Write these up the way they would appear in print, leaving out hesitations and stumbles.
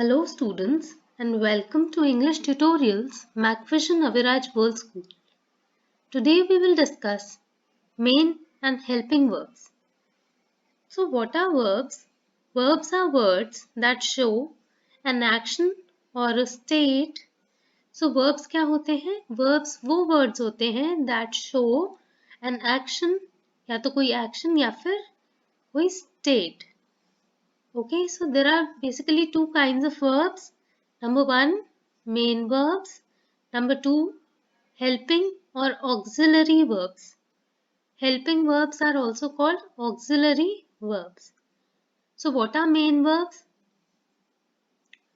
Hello students and welcome to English Tutorials Macvision Aviraj World School. Today we will discuss main and helping verbs. So what are verbs? Verbs are words that show an action or a state. So verbs क्या होते हैं? Verbs वो words होते हैं that show an action या तो कोई action या फिर कोई state. Okay, so there are basically two kinds of verbs. Number one, main verbs. Number two, helping or auxiliary verbs. Helping verbs are also called auxiliary verbs. So what are main verbs?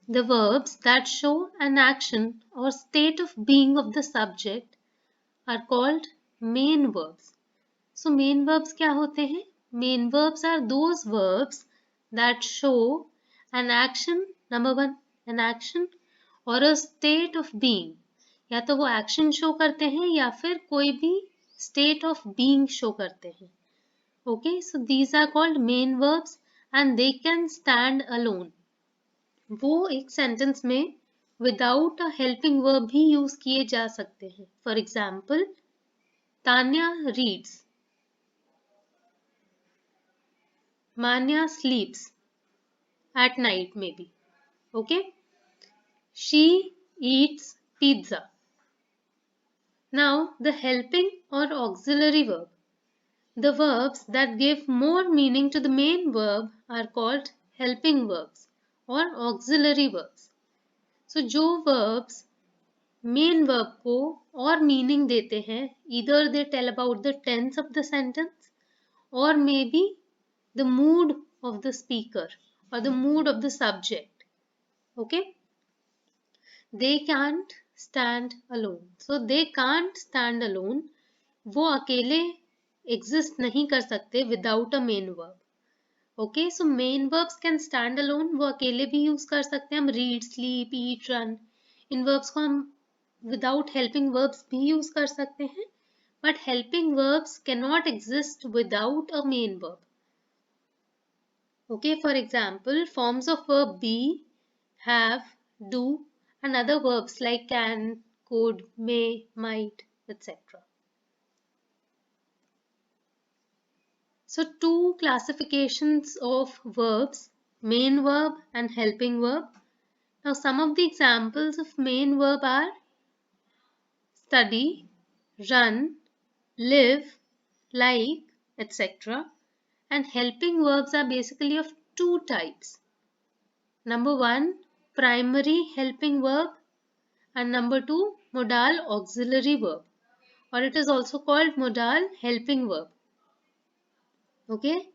The verbs that show an action or state of being of the subject are called main verbs. So main verbs क्या होते हैं? Main verbs are those verbs that show an action, number one, an action or a state of being. या तो वो action show करते हैं या फिर कोई भी state of being show करते हैं. Okay, so these are called main verbs and they can stand alone. वो एक sentence में without a helping verb भी use किए जा सकते हैं. For example, Tanya reads. Manya sleeps at night maybe. Okay. She eats pizza. Now the helping or auxiliary verb. The verbs that give more meaning to the main verb are called helping verbs or auxiliary verbs. So जो verbs main verb को और meaning देते हैं, either they tell about the tense of the sentence or maybe the mood of the speaker or the mood of the subject. Okay, they can't stand alone. So they can't stand alone. वो अकेले exist नहीं कर सकते without a main verb. Okay, so main verbs can stand alone. वो अकेले भी use कर सकते हैं. हम read, sleep, eat, run. इन verbs को हम without helping verbs भी use कर सकते हैं. But helping verbs cannot exist without a main verb. Okay, for example, forms of verb be, have, do, and other verbs like can, could, may, might, etc. So, two classifications of verbs, main verb and helping verb. Now, some of the examples of main verb are study, run, live, like, etc. And helping verbs are basically of two types. Number one, primary helping verb, and number two, modal auxiliary verb, or it is also called modal helping verb. Okay,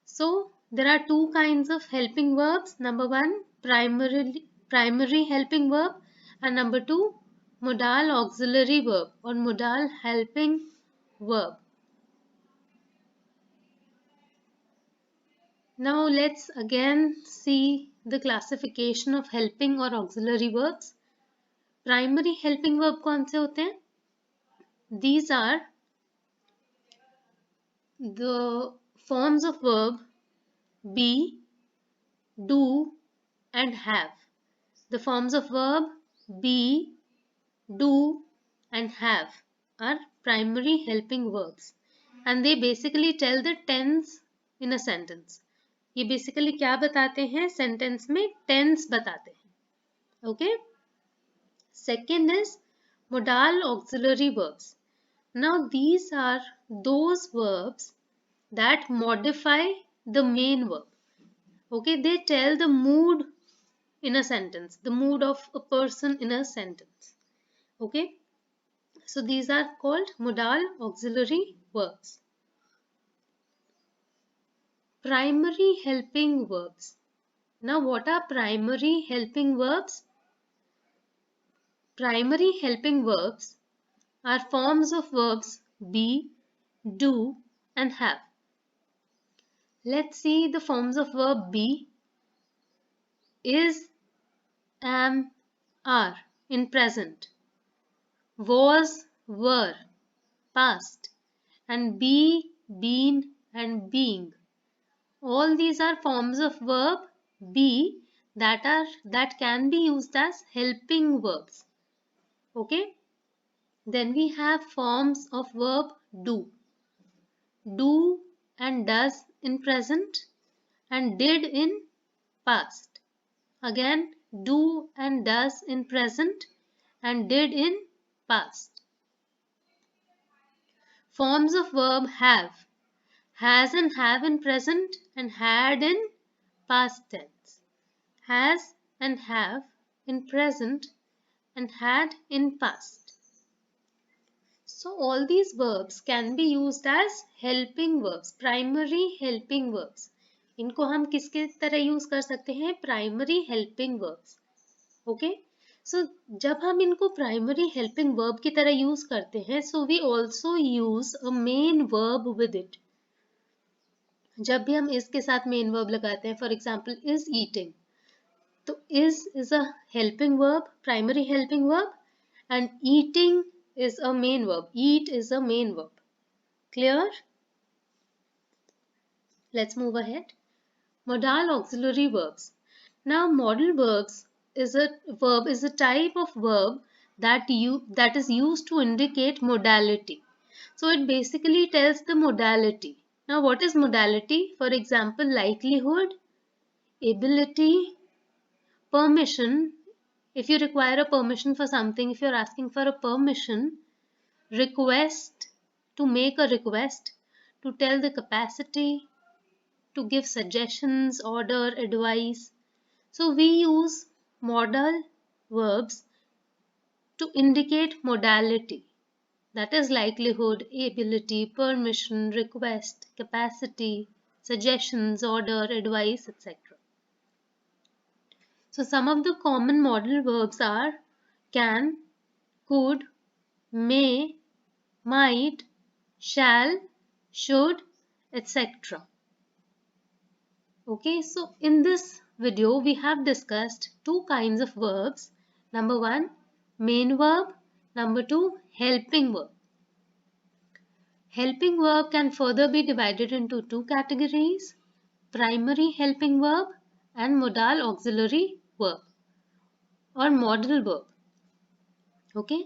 so there are two kinds of helping verbs. Number one, primary helping verb, and number two, modal auxiliary verb or modal helping verb. Now let's again see the classification of helping or auxiliary verbs. Primary helping verb कौन से होते हैं? These are the forms of verb be, do, and have. The forms of verb be, do, and have are primary helping verbs, and they basically tell the tense in a sentence. ये basically क्या बताते हैं? Sentence में tense बताते हैं. Okay. Second is modal auxiliary verbs. Now these are those verbs that modify the main verb. Okay, they tell the mood in a sentence, the mood of a person in a sentence. Okay, so these are called modal auxiliary verbs. Primary helping verbs. Now what are primary helping verbs? Primary helping verbs are forms of verbs be, do, and have. Let's see the forms of verb be. Is, am, are in present. Was, were, past. And be, been, and being. All these are forms of verb be that can be used as helping verbs. Okay? Then we have forms of verb do. Do and does in present and did in past. Again, do and does in present and did in past. Forms of verb have. Has and have in present and had in past tense. Has and have in present and had in past. So all these verbs can be used as helping verbs, primary helping verbs. इनको हम किसके तरह use कर सकते हैं? Primary helping verbs. Okay, सो जब हम इनको प्राइमरी हेल्पिंग वर्ब की तरह यूज करते हैं, so we also use a main verb with it. जब भी हम इसके साथ मेन वर्ब लगाते हैं, फॉर एग्जाम्पल इज ईटिंग, तो is a helping verb, primary helping verb, and eating is a main verb. Eat is a main verb. Clear? Let's move ahead. Modal auxiliary verbs. Now, modal verbs is a type of verb that is used to indicate modality. So it basically tells the modality. Now, what is modality? For example, likelihood, ability, permission. If you require a permission for something, if you're asking for a permission, request, to make a request, to tell the capacity, to give suggestions, order, advice. So we use modal verbs to indicate modality, that is likelihood, ability, permission, request, capacity, suggestions, order, advice, etc. So some of the common modal verbs are can, could, may, might, shall, should, etc. Okay, so in this video we have discussed two kinds of verbs. Number one, main verb. Number two, helping verb. Helping verb can further be divided into two categories: primary helping verb and modal auxiliary verb or modal verb. Okay,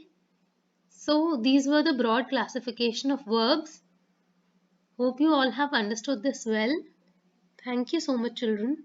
so these were the broad classification of verbs. Hope you all have understood this well. Thank you so much, children.